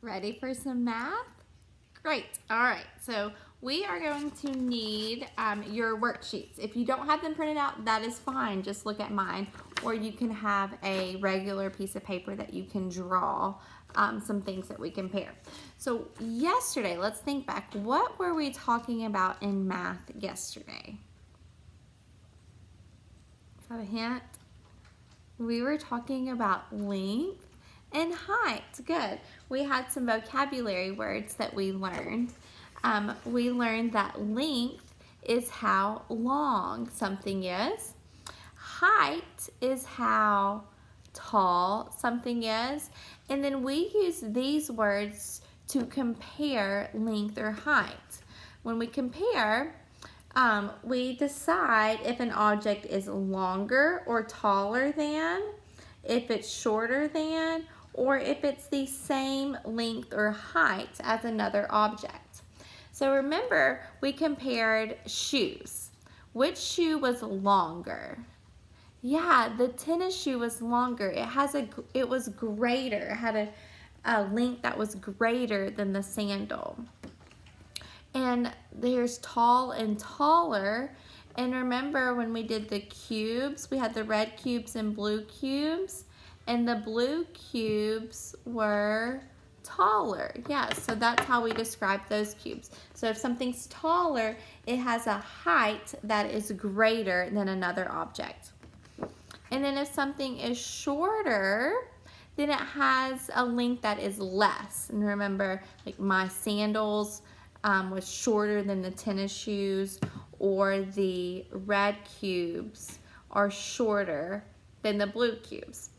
Ready for some math? Great. All right. So we are going to need your worksheets. If you don't have them printed out, that is fine. Just look at mine. Or you can have a regular piece of paper that you can draw some things that we compare. So yesterday, let's think back. What were we talking about in math yesterday? Is that a hint? We were talking about length and height. Good. We had some vocabulary words that we learned. We learned that length is how long something is. Height is how tall something is. And then we use these words to compare length or height. When we compare, we decide if an object is longer or taller than, if it's shorter than, or if it's the same length or height as another object. So remember, we compared shoes. Which shoe was longer? Yeah, the tennis shoe was longer. It was greater. It had a length that was greater than the sandal. And there's tall and taller. And remember when we did the cubes, we had the red cubes and blue cubes. And the blue cubes were taller. Yes, so that's how we describe those cubes. So if something's taller, it has a height that is greater than another object. And then if something is shorter, then it has a length that is less. And remember, like my sandals was shorter than the tennis shoes, or the red cubes are shorter than the blue cubes.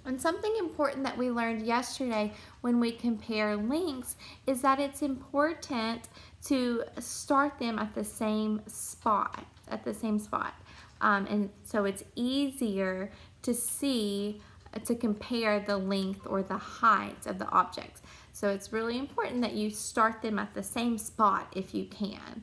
And something important that we learned yesterday when we compare lengths is that it's important to start them at the same spot, and so it's easier to see, to compare the length or the height of the objects. So it's really important that you start them at the same spot if you can.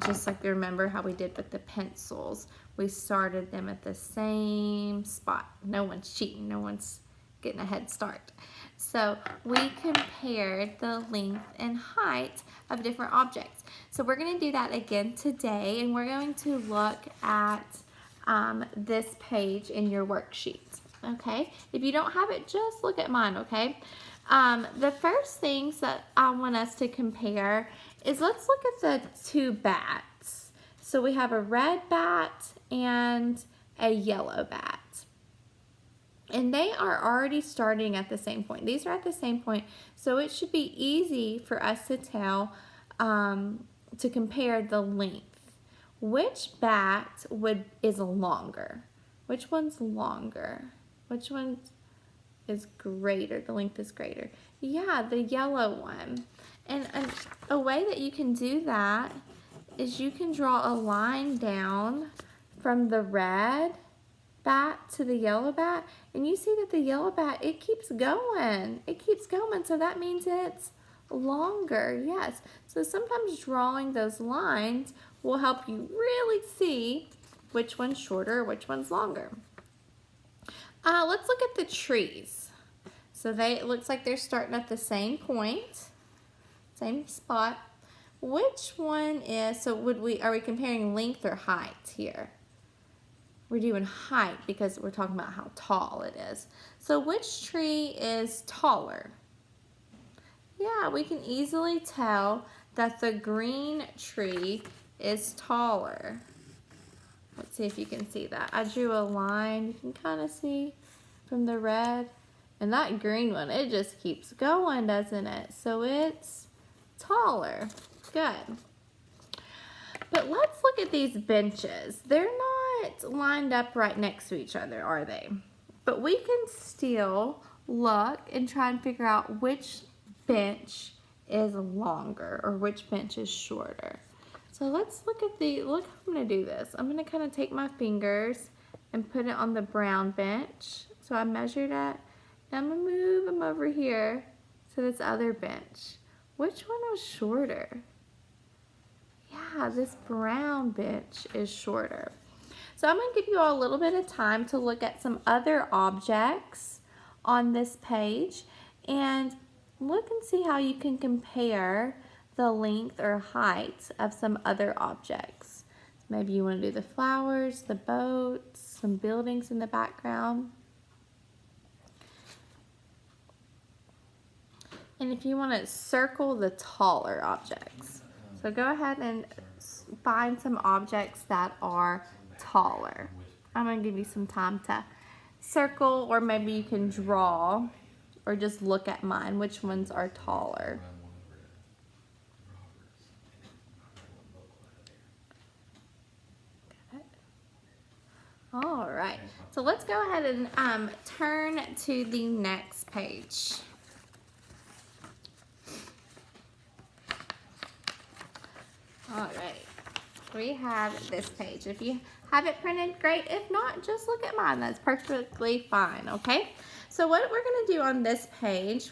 Just like remember how we did with the pencils. We started them at the same spot. No one's cheating. No one's getting a head start. So we compared the length and height of different objects. So we're going to do that again today, and we're going to look at this page in your worksheet. Okay? If you don't have it, just look at mine, okay? The first things that I want us to compare is, let's look at the two bats. So we have a red bat and a yellow bat. And they are already starting at the same point. These are at the same point, so it should be easy for us to tell, to compare the length. Which bat is longer? Which one's longer? Which one is greater? The length is greater. Yeah, the yellow one. And a way that you can do that is you can draw a line down from the red bat to the yellow bat, and you see that the yellow bat, it keeps going. It keeps going, so that means it's longer. Yes. So sometimes drawing those lines will help you really see which one's shorter or which one's longer. Let's look at the trees. So it looks like they're starting at the same point, same spot. Which one is, so are we comparing length or height here? We're doing height because we're talking about how tall it is. So which tree is taller? Yeah, we can easily tell that the green tree is taller. Let's see if you can see that. I drew a line, you can kind of see from the red. And that green one, it just keeps going, doesn't it? So it's taller. Good. But let's look at these benches. They're not lined up right next to each other, are they? But we can still look and try and figure out which bench is longer or which bench is shorter. So let's look at look how I'm going to do this. I'm going to kind of take my fingers and put it on the brown bench. So I measured it. And I'm going to move them over here to this other bench. Which one was shorter? Yeah, this brown bench is shorter. So I'm going to give you all a little bit of time to look at some other objects on this page. And look and see how you can compare the length or height of some other objects. Maybe you want to do the flowers, the boats, some buildings in the background. And if you want to circle the taller objects. So go ahead and find some objects that are taller. I'm going to give you some time to circle, or maybe you can draw or just look at mine. Which ones are taller? All right, so let's go ahead and turn to the next page. All right, we have this page. If you have it printed, great. If not, just look at mine. That's perfectly fine, okay? So what we're gonna do on this page,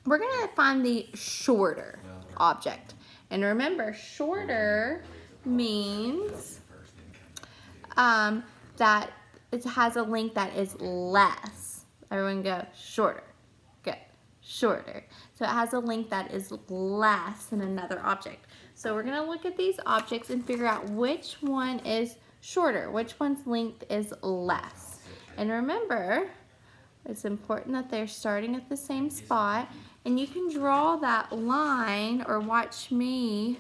we're gonna find the shorter object. And remember, shorter means that it has a length that is less. Everyone go, shorter. Good, shorter. So it has a length that is less than another object. So we're gonna look at these objects and figure out which one is shorter, which one's length is less. And remember, it's important that they're starting at the same spot, and you can draw that line or watch me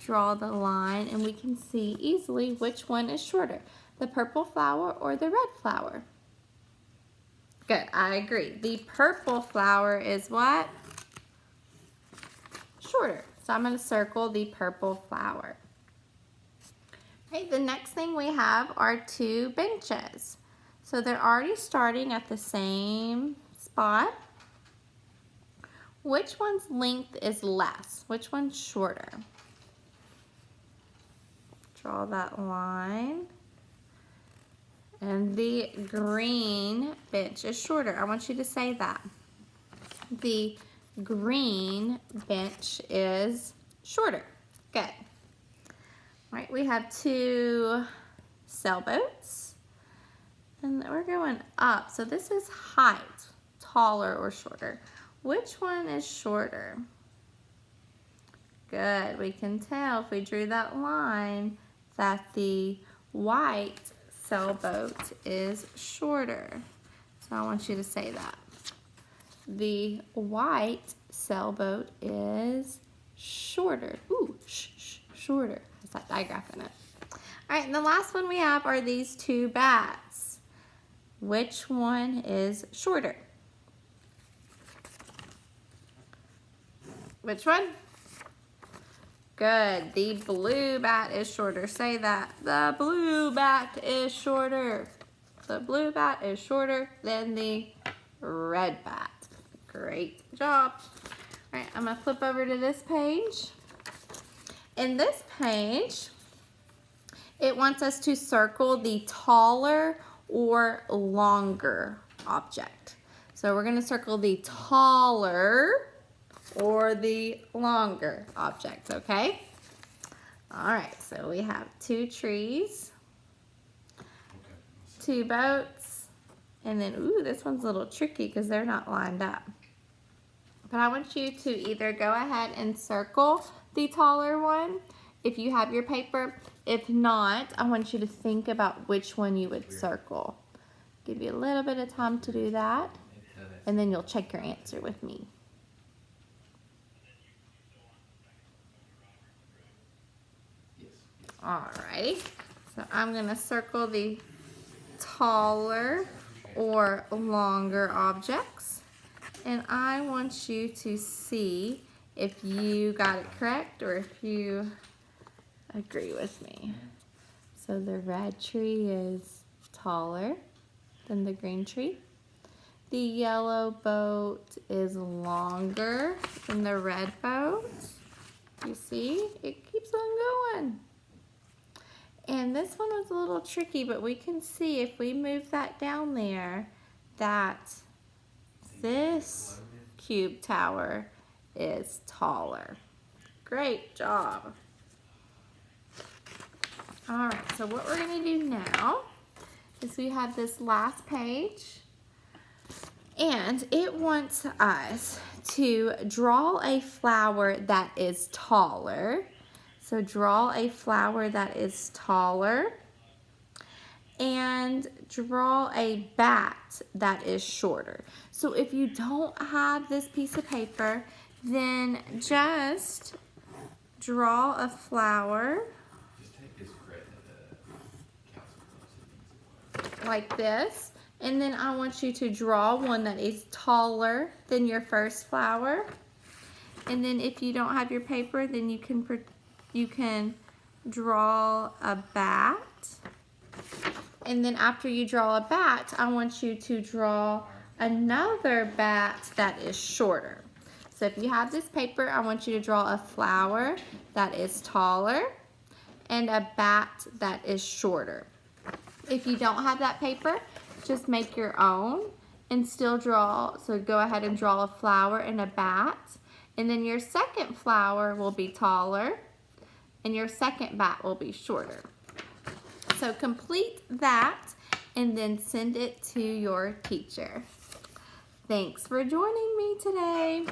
draw the line, and we can see easily which one is shorter, the purple flower or the red flower. Good, I agree. The purple flower is what? Shorter. So I'm going to circle the purple flower. Okay, the next thing we have are two benches. So they're already starting at the same spot. Which one's length is less? Which one's shorter? Draw that line. And the green bench is shorter. I want you to say that. The green bench is shorter. Good. All right, we have two sailboats. And we're going up. So this is height, taller or shorter. Which one is shorter? Good. We can tell if we drew that line that the white sailboat is shorter. So I want you to say that. The white sailboat is shorter. Ooh, shorter. Has that digraph in it. All right, and the last one we have are these two bats. Which one is shorter? Which one? Good. The blue bat is shorter. Say that. The blue bat is shorter. The blue bat is shorter than the red bat. Great job. All right, I'm going to flip over to this page. In this page, it wants us to circle the taller or longer object. So we're going to circle the taller or the longer object, okay? All right, so we have two trees, two boats, and then, ooh, this one's a little tricky because they're not lined up. But I want you to either go ahead and circle the taller one if you have your paper. If not, I want you to think about which one you would circle. Give you a little bit of time to do that, and then you'll check your answer with me. Alrighty, so I'm going to circle the taller or longer objects, and I want you to see if you got it correct or if you agree with me. So the red tree is taller than the green tree. The yellow boat is longer than the red boat. You see, it keeps on going. And this one was a little tricky, but we can see if we move that down there that this cube tower is taller. Great job. All right, so what we're gonna do now is we have this last page. And it wants us to draw a flower that is taller. So draw a flower that is taller. And draw a bat that is shorter. So if you don't have this piece of paper, then just draw a flower like this. And then I want you to draw one that is taller than your first flower. And then if you don't have your paper, then you can draw a bat. And then after you draw a bat, I want you to draw another bat that is shorter. So if you have this paper, I want you to draw a flower that is taller and a bat that is shorter. If you don't have that paper, just make your own and still draw. So go ahead and draw a flower and a bat. And then your second flower will be taller and your second bat will be shorter. So complete that and then send it to your teacher. Thanks for joining me today.